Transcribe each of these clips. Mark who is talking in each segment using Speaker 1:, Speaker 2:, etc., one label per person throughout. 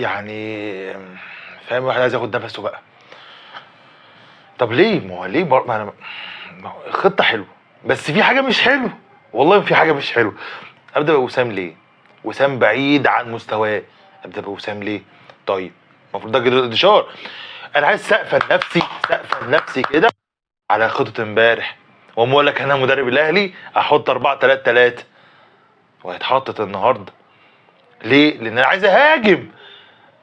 Speaker 1: يعني فاهم، الواحد عايز ياخد نفسه بقى. طب ليه؟ ما هو ليه ما انا ما هو الخطه حلوه، بس في حاجه مش حلوه. والله في حاجه مش حلوه. ابدا بوسام ليه؟ وسام بعيد عن مستواه. ابدا بوسام ليه؟ طيب المفروض ده جراديشار. انا عايز سقف لنفسي كده على خطه امبارح، واقوم اقول لك انا مدرب الاهلي احط 4-3-3 وهيتحطت النهارده. ليه؟ لان انا عايز اهاجم.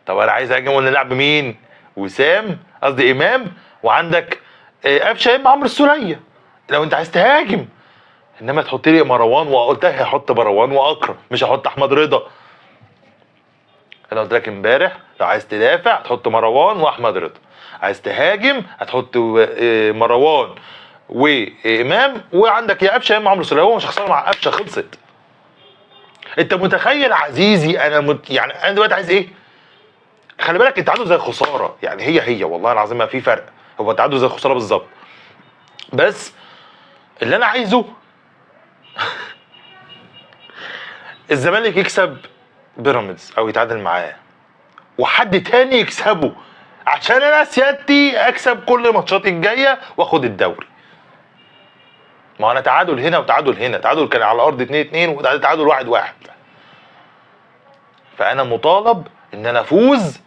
Speaker 1: طب انا عايز اهاجم ونلعب مين؟ وسام، قصدي امام، وعندك قفشه مع عمرو السوليه لو انت عايز تهاجم. انما تحط لي مروان، وقلت لك هحط مروان واكرم، مش هحط احمد رضا. انا قلت لك امبارح لو عايز تدافع تحط مروان واحمد رضا، عايز تهاجم هتحط مروان وامام، وعندك يا قفشه يا اما عمرو السوليه. هو مش هخسر مع قفشه، خلصت. انت متخيل عزيزي يعني انا دلوقتي عايز ايه؟ خلي بالك التعادل زي الخساره، يعني هي والله العظيم ما في فرق، هو التعادل زي الخساره بالظبط. بس اللي انا عايزه الزمالك يكسب بيراميدز او يتعادل معاه، وحد تاني يكسبه، عشان انا سيادتي اكسب كل ماتشاتي الجايه واخد الدوري. ما انا تعادل هنا وتعادل هنا، تعادل كان على الارض 2-2 وتعادل 1-1. فانا مطالب ان انا افوز،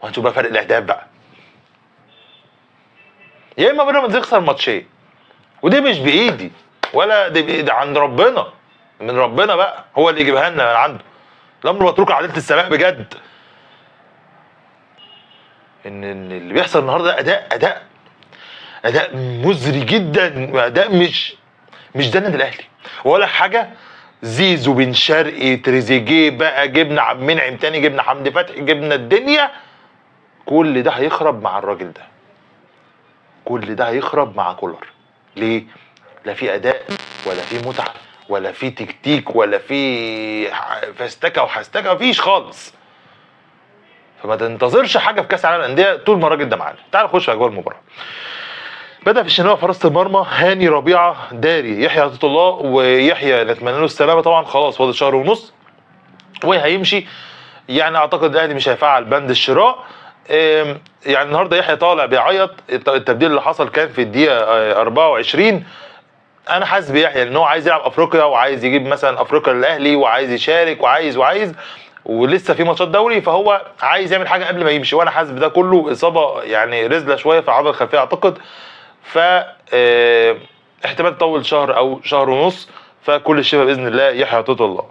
Speaker 1: وهنشوف بقى فرق الاهداف بقى. يا اما بيراميدز يخسر ماتشين، ودي مش بايدي ولا دي بايدي، عند ربنا، من ربنا بقى، هو اللي يجيبها لنا من عنده. الامر متروك لعداله السماء بجد. ان اللي بيحصل النهارده اداء مزري جدا، واداء مش ده النادي الاهلي ولا حاجه. زيزو، بن شرقي، تريزيجيه بقى، جبنا عبد المنعم تاني، جبنا حمدي فتحي، جبنا الدنيا، كل ده هيخرب مع الراجل ده. كل ده هيخرب مع كولر. ليه؟ لا في اداء ولا في متعه ولا في تكتيك ولا في فاستكه وحستكه، مفيش خالص. فما تنتظرش حاجه في كاس العالم للانديه طول ما الراجل ده معانا. تعال نخش في اجواء المباراه. بدأ في الشناوي في حراسة المرمى هاني ربيعة داري، يحيى عطية الله، ويحيى نتمنى له السلامة طبعا، خلاص فاضل شهر ونص وهيمشي. يعني اعتقد الاهلي مش هيفعل بند الشراء. يعني النهارده يحيى طالع بيعيط، التبديل اللي حصل كان في الدقيقة 24. انا حاسس بيحيى ان هو عايز يلعب افريقيا، وعايز يجيب مثلا افريقيا للاهلي، وعايز يشارك، وعايز ولسه في ماتشات دوري، فهو عايز يعمل حاجه قبل ما يمشي. وانا حاسس بده كله اصابه يعني رزله شويه في العضله الخلفيه اعتقد، ف احتمال تطول شهر او شهر ونص. فكل الشفاء باذن الله يحيى عطية الله.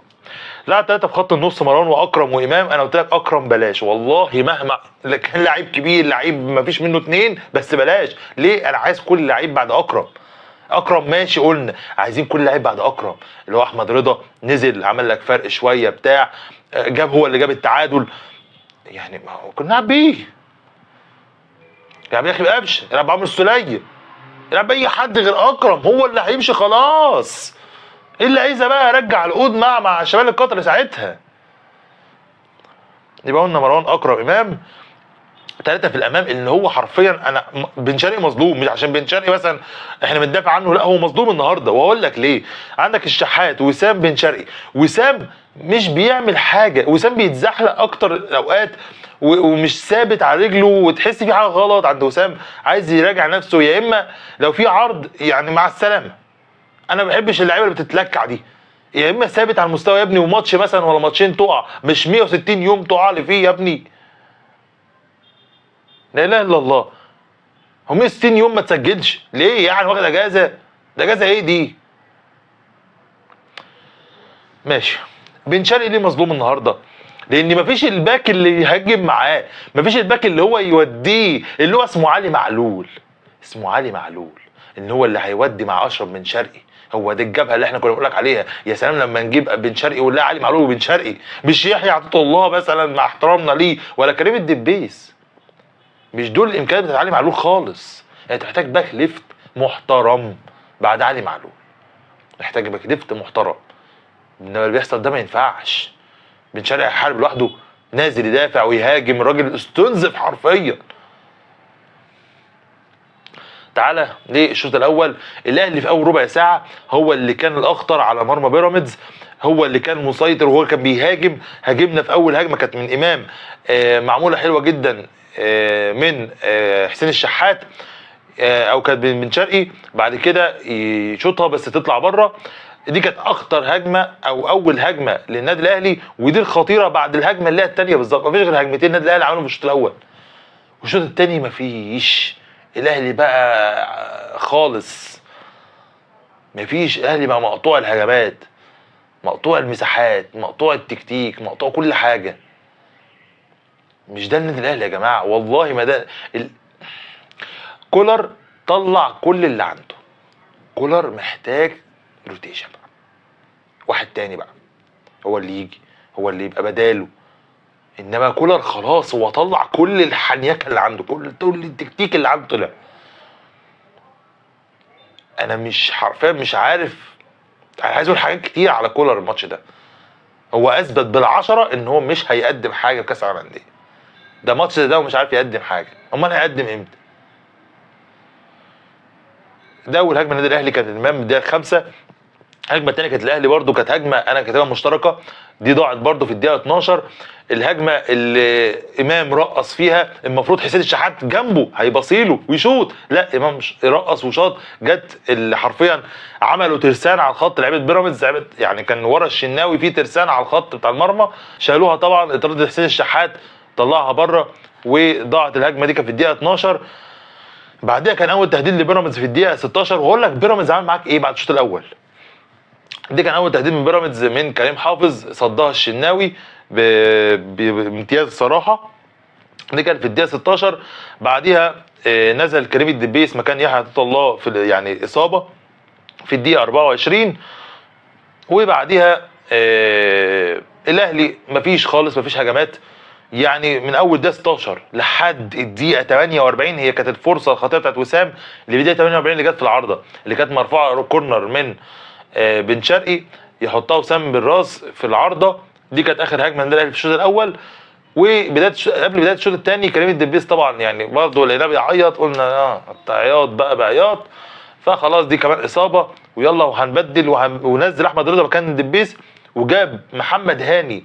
Speaker 1: لاعب 3 في خط النص مروان واكرم وامام. انا قلت لك اكرم بلاش والله، مهما كان لعيب كبير، لعيب ما فيش منه اتنين، بس بلاش. ليه؟ انا عايز كل لعيب بعد اكرم. اكرم ماشي، قلنا عايزين كل لعيب بعد اكرم. اللي هو احمد رضا نزل عمل لك فرق شويه بتاع، هو اللي جاب التعادل. يعني ما هو كنا نلعب بيه، يا اخي قفشه، يلعب عمرو السوليه، يلعب اي حد غير اكرم، هو اللي هيمشي خلاص. ايه اللي عايزه بقى ارجع العقود مع شمال القطر ساعتها. يبقى قلنا مروان اكرم امام، 3 في الامام. اللي هو حرفيا انا بن شرقي مظلوم، مش عشان بن شرقي مثلا احنا بندافع عنه، لا هو مظلوم النهارده، واقول لك ليه. عندك الشحات، وسام، بن شرقي. وسام مش بيعمل حاجه، وسام بيتزحلق اكتر الاوقات ومش ثابت على رجله، وتحس في حاجه غلط عند وسام، عايز يراجع نفسه، يا اما لو في عرض يعني مع السلامه. انا ما بحبش اللعيبه اللي بتتلكع دي، يا اما ثابت على المستوى يا ابني، وماتش مثلا ولا ماتشين تقع، مش 160 يوم تقع لي فيه يا ابني. لا اله الا الله، هو 160 يوم ما تسجلش ليه؟ يعني واخد اجازه؟ ده اجازه ايه دي؟ ماشي. بن شرقي ليه مظلوم النهارده؟ لان مفيش الباك اللي يهاجم معاه، مفيش الباك اللي هو يوديه، اللي هو اسمه علي معلول. اسمه علي معلول، ان هو اللي هيودي مع اشرف بن شرقي. هو دي الجبهه اللي احنا كنا بنقول لك عليها. يا سلام لما نجيب بن شرقي ونلاقي علي معلول وبن شرقي، مش يحيى عطية الله مثلا مع احترامنا ليه، ولا كريم الدبيس. مش دول الامكانيات بتاعت علي معلول خالص. انت محتاج باك ليفت محترم بعد علي معلول، محتاج باك ليفت محترم. انما اللي بيحصل ده ما ينفعش. بن شرقي هيحارب لوحده، نازل يدافع ويهاجم، الراجل استنزف حرفيا. تعالى للشوط الاول. الاهلي في اول ربع ساعه هو اللي كان الاخطر على مرمى بيراميدز. هو اللي كان مسيطر وهو كان بيهاجم. هاجمنا في اول هجمه كانت من امام معموله حلوه جدا من حسين الشحات او كانت من بن شرقي، بعد كده يشوطها بس تطلع بره. دي كانت اخطر هجمه او اول هجمه للنادي الاهلي، ودي الخطيره بعد الهجمه اللي هي الثانيه بالظبط. مفيش غير هجمتين النادي الاهلي عملهم في الشوط الاول، والشوط الثاني مفيش. الاهلي بقى خالص مفيش. الاهلي بقى مقطوع الهجمات، مقطوع المساحات، مقطوع التكتيك، مقطوع كل حاجه. مش ده النادي الاهلي يا جماعه، والله ما ده كولر طلع كل اللي عنده. كولر محتاج روتيشن بقى، واحد تاني بقى هو اللي يجي، هو اللي يبقى بداله. انما كولر خلاص هو طلع كل الحنيكه اللي عنده، كل التكتيك اللي عنده طلع. انا مش حرفيا مش عارف، انا عايز اقول حاجات كتير على كولر الماتش ده. هو اثبت بالعشره ان هو مش هيقدم حاجه في كاس العالم للانديه. ده ماتش ده ومش عارف يقدم حاجه، امال هيقدم امتى؟ ده اول هجمه النادي الاهلي كانت امام الدقيقه 5. الهجمه الثانيه كانت الاهلي برده، كانت هجمه انا كاتبها مشتركه، دي ضاعت برده في الدقيقه 12. الهجمه اللي امام رقص فيها، المفروض حسين الشحات جنبه هيبصيله ويشوط، لا امام رقص وشاط، جت اللي حرفيا عملوا ترسان على الخط. لعيبه بيراميدز يعني كان ورا الشناوي في ترسان على الخط بتاع المرمى، شالوها طبعا، اطرد حسين الشحات طلعها بره، وضاعت الهجمه دي. كانت في الدقيقه 12. بعدها كان اول تهديد لبيراميدز في الدقيقه 16. وهقول لك بيراميدز عمل معاك ايه بعد الشوط الاول. دي كان اول تهديد من بيراميدز من كريم حافظ، صدها الشناوي بامتياز الصراحه. دي كانت في الدقيقه 16. بعديها نزل كريم الدبيس مكان يحيى عطيه الله في يعني اصابه في الدقيقه 24. وبعديها الاهلي مفيش خالص، مفيش هجمات. يعني من اول دقيقه 16 لحد الدقيقه 48 هي كانت الفرصه الخطيره بتاعت وسام اللي في الدقيقه 48 اللي جت في العارضه، اللي كانت مرفوعه كورنر من بن شرقي، يحطها وسام بالراس في العارضه. دي كانت اخر هجمه للنادي الاهلي في الشوط الاول. وبدايه قبل بدايه الشوط الثاني كريم الدبيس طبعا يعني برضه لقيناه بيعيط، قلنا عياط بقى بعياط، فخلاص دي كمان اصابه ويلا وهنبدل ونزل احمد رضا مكان الدبيس، وجاب محمد هاني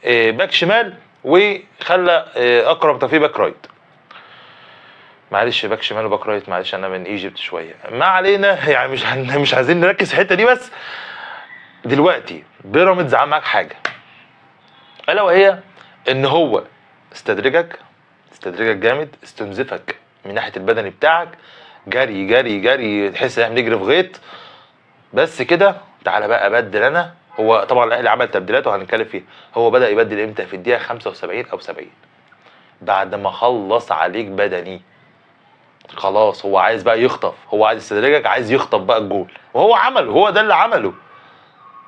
Speaker 1: باك شمال، وخلى اكرم توفيق باك رايت. معلش باك شمال وباك رايت، معلش انا من ايجيبت شويه، ما علينا يعني مش عايزين نركز في الحته دي. بس دلوقتي بيراميدز عمل معاك حاجه، الا وهي ان هو استدرجك جامد، استنزفك من ناحيه البدني بتاعك، جري جري جري تحس ان احنا بنجري في غيط. بس كده تعالى بقى بدل انا. هو طبعا الاهلي عمل تبديلات وهنتكلم فيها. هو بدا يبدل امتى؟ في الدقيقه 75 او 70، بعد ما خلص عليك بدني. خلاص هو عايز بقى يخطف، هو عايز يستدرجك، عايز يخطف بقى الجول، وهو عمله، هو ده اللي عمله.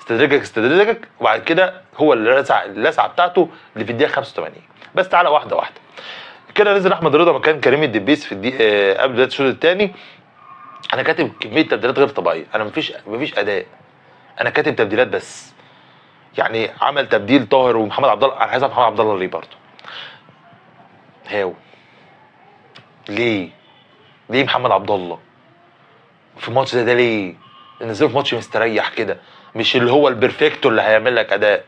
Speaker 1: استدرجك وبعد كده هو اللسعه بتاعته اللي في الدقيقه 85. بس تعالى واحده واحده كده. نزل احمد رضا مكان كريم الدبيس في الدقيقه قبل بدايه الشوط الثاني. انا كاتب كميه تبديلات غير طبيعيه، انا مفيش اداء، انا كاتب تبديلات بس. يعني عمل تبديل طاهر ومحمد عبد الله، انا عايز محمد عبد الله ليه برضه؟ ليه محمد عبد الله في ماتش ده ليه؟ نزله في ماتش مستريح كده، مش اللي هو البرفكتو اللي هيعمل لك اداء.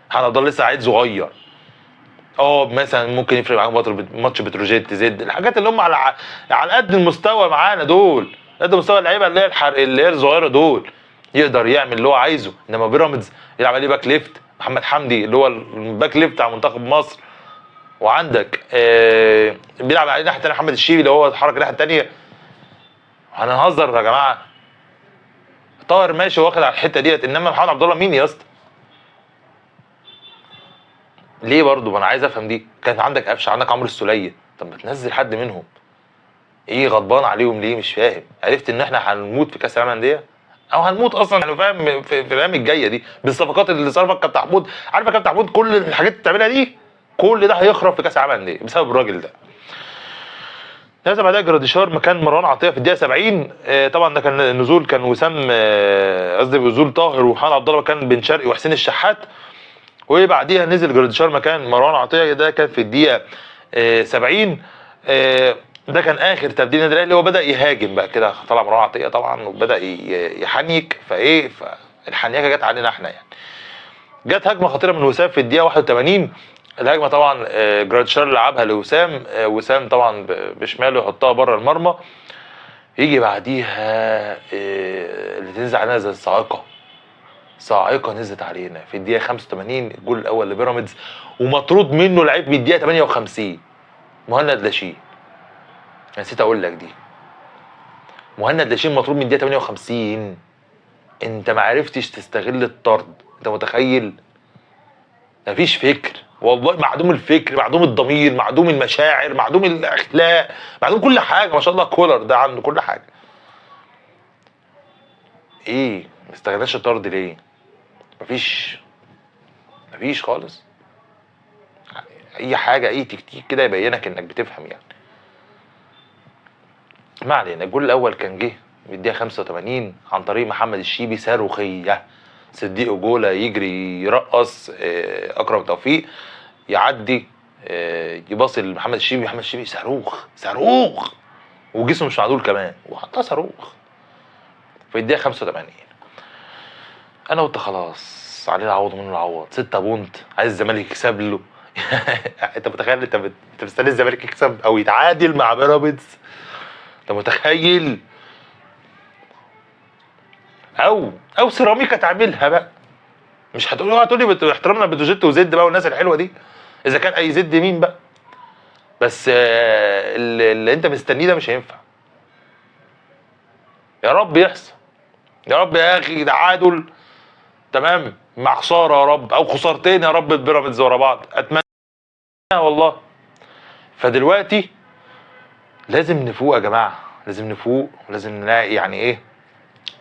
Speaker 1: محمد عبد الله لسه عيل صغير، مثلا ممكن يفرق معاك ماتش بتروجيت زد، الحاجات اللي هم على قد المستوى معانا دول، قد مستوى اللعيبه اللي هي اللي هي الصغيره دول، يقدر يعمل اللي هو عايزه. انما بيراميدز يلعب عليه باك ليفت، محمد حمدي اللي هو الباك ليفت بتاع منتخب مصر، وعندك بيلعب عليه ناحيه ثانيه محمد الشيبي اللي هو اتحرك الناحيه الثانيه. هنهزر يا جماعه؟ طاهر ماشي واخد على الحته ديت، انما محمد عبد الله مين يا اسطى؟ ليه برضه؟ ما انا عايز افهم دي. كان عندك قفشه، عندك عمرو السوليه، طب ما تنزل حد منهم. ايه غضبان عليهم ليه؟ مش فاهم. عرفت ان احنا هنموت في كاس العالم للانديه، او هنموت اصلا يعني، فاهم؟ في الايام الجايه دي بالصفقات اللي صرفها كابتن محمود. عارف يا كابتن محمود كل الحاجات اللي بتعملها دي، كل ده هيخرب في كاس العالم للانديه بسبب الراجل ده. نزل بعدها جراديشار مكان مروان عطيه في الدقيقه 70. طبعا ده كان النزول، كان وسام قصدي نزول طاهر ومحمد عبد الله مكان بن شرقي وحسين الشحات. وبعديها نزل جراديشار مكان مروان عطيه، ده كان في الدقيقه 70. ده كان اخر تبديل النادي الاهلي. هو بدا يهاجم بقى كده، طلع مروان عطيه طبعا وبدا يحنيك، فالحنيكه جت علينا احنا يعني. جت هجمه خطيره من وسام في الدقيقه 81. الهجمه طبعا جراديشار لعبها لوسام، وسام طبعا بشماله يحطها بره المرمى. يجي بعديها اللي تنزل علينا زي الصاعقه، صاعقه نزلت علينا في الدقيقه 85، الجول الاول لبيراميدز، ومطرود منه لعيب من الدقيقه 58 مهند لاشين. نسيت اقول لك دي، مهند لاشين مطرود من الدقيقه 58. انت ما عرفتش تستغل الطرد، انت متخيل؟ مفيش فكر والله، معدوم الفكر، معدوم الضمير، معدوم المشاعر، معدوم الاخلاق، معدوم كل حاجه. ما شاء الله كولر ده عنده كل حاجه. ايه ما استغناش الطرد ليه؟ مفيش خالص. اي حاجه، اي تكتيك كده يبينك انك بتفهم يعني. ما علينا. الجول الاول كان جه في الدقيقه 85 عن طريق محمد الشيبي، صاروخيه. صديق جوله يجري يرقص، اكرم توفيق يعدي، يباصي لمحمد الشيبي، محمد الشيبي صاروخ وجسمه مش معدول كمان وحطها صاروخ في الدقيقه 85. انا قلت خلاص عليه العوض منه العوض، 6 بونت عايز الزمالك يكسب له. انت متخيل؟ انت مستني الزمالك يكسب او يتعادل مع بيراميدز؟ انت متخيل؟ او سيراميكا تعملها بقى. مش هتقولي احترامنا بتروجيت وزد بقى والناس الحلوه دي، اذا كان اي زد مين بقى. بس اللي انت مستنيه ده مش هينفع. يا رب يحصل، يا رب يا اخي تعادل تمام مع خساره يا رب، او خسارتين يا رب البيراميدز ورا بعض، اتمنى والله. فدلوقتي لازم نفوق يا جماعه، لازم نفوق، ولازم نلاقي يعني ايه،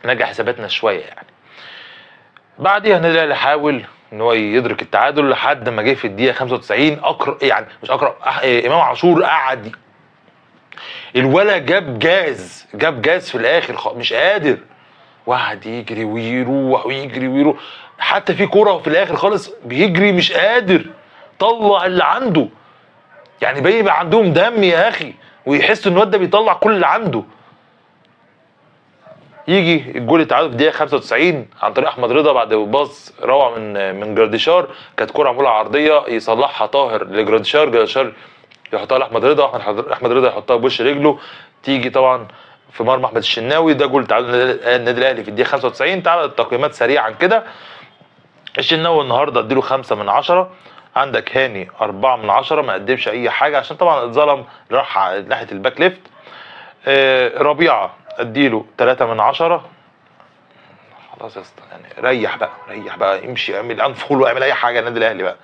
Speaker 1: نرجع حساباتنا شويه يعني. بعديها النادي الاهلي حاول ان هو يدرك التعادل لحد ما جه في الدقيقه 95 يعني مش اكرم، امام عاشور قعد، الولا جاب جاز في الاخر، مش قادر، وقعد يجري ويروح ويجري ويروح. حتى في كرة في الاخر خالص بيجري مش قادر، طلع اللي عنده يعني، بيبقى عندهم دم يا اخي ويحس ان الواد ده بيطلع كل اللي عنده. يجي الجول التعادل في الدقيقه 95 عن طريق احمد رضا بعد باص روعه من جراديشار، كانت كرة معموله عرضيه يصلحها طاهر جراديشار يحطها لاحمد رضا، احمد رضا يحطها بوش رجله، تيجي طبعا في مرمى احمد الشناوي. ده جول تعادل النادي الاهلي في الدقيقه 95. تعالى التقييمات سريعا كده. الشناوي النهارده اديله 5 من 10. عندك هاني 4 من 10، ما قدمش اي حاجه عشان طبعا اتظلم، راح ناحيه الباك ليفت. ربيعه اديله 3 من 10. خلاص يا اسطى يعني ريح بقى امشي، اعمل انفول واعمل اي حاجه النادي الاهلي بقى.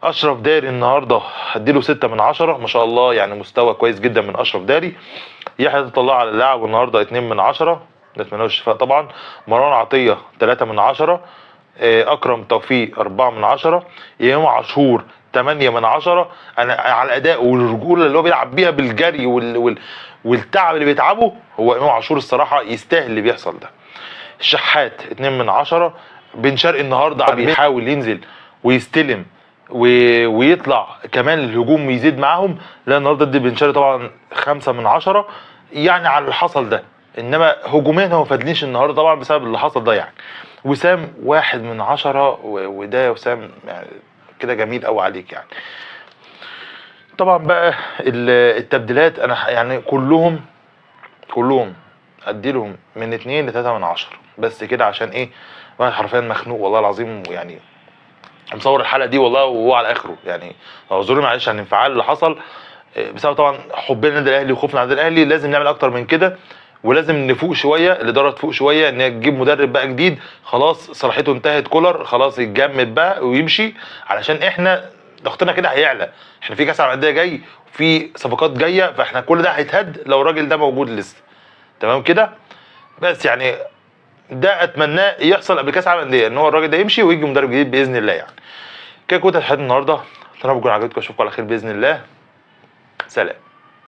Speaker 1: اشرف داري النهارده هديله 6 من 10، ما شاء الله يعني مستوى كويس جدا من اشرف داري. يحيى طلع على اللاعب النهارده 2 من 10، نتمنى له الشفاء طبعا. مروان عطيه 3 من 10. اكرم توفيق 4 من 10. امام عاشور 8 من 10. انا على الاداء والرجوله اللي هو بيلعب بيها بالجري والتعب اللي بيتعبه، هو امام عاشور الصراحه يستاهل اللي بيحصل ده. الشحات 2 من 10. بن شرقي النهارده بيحاول ينزل ويستلم ويطلع كمان الهجوم يزيد معاهم. لا النهارده ادي بن شرقي طبعا 5 من 10 يعني على اللي حصل ده، انما هجوميا هو ما فادنيش النهارده طبعا بسبب اللي حصل ده يعني. وسام 1 من 10، وده يا وسام يعني كده جميل قوي عليك يعني. طبعا بقى التبديلات انا يعني كلهم ادي لهم من 2 ل 3 من 10 بس كده، عشان ايه؟ واحد حرفيا مخنوق والله العظيم يعني، مصور الحلقه دي والله وهو على اخره يعني. اعذروني معلش عن الانفعال اللي حصل بسبب طبعا حبنا للنادي الاهلي وخوفنا على النادي الاهلي. لازم نعمل اكتر من كده، ولازم نفوق شويه، الاداره تفوق شويه، ان هي تجيب مدرب بقى جديد. خلاص صلاحيته انتهت، كولر خلاص يتجمد بقى ويمشي، علشان احنا ضغطنا كده هيعلى. احنا في كاس العالم للانديه جاي وفي صفقات جايه، فاحنا كل ده هيتهد لو الراجل ده موجود لسه. تمام كده؟ بس يعني ده اتمناه يحصل قبل كاس العالم للانديه، ان هو الراجل ده يمشي ويجي مدرب جديد باذن الله يعني. كده كنت الحلقه النهارده، اتمنى تكون عجبتكم، اشوفكم على خير باذن الله. سلام.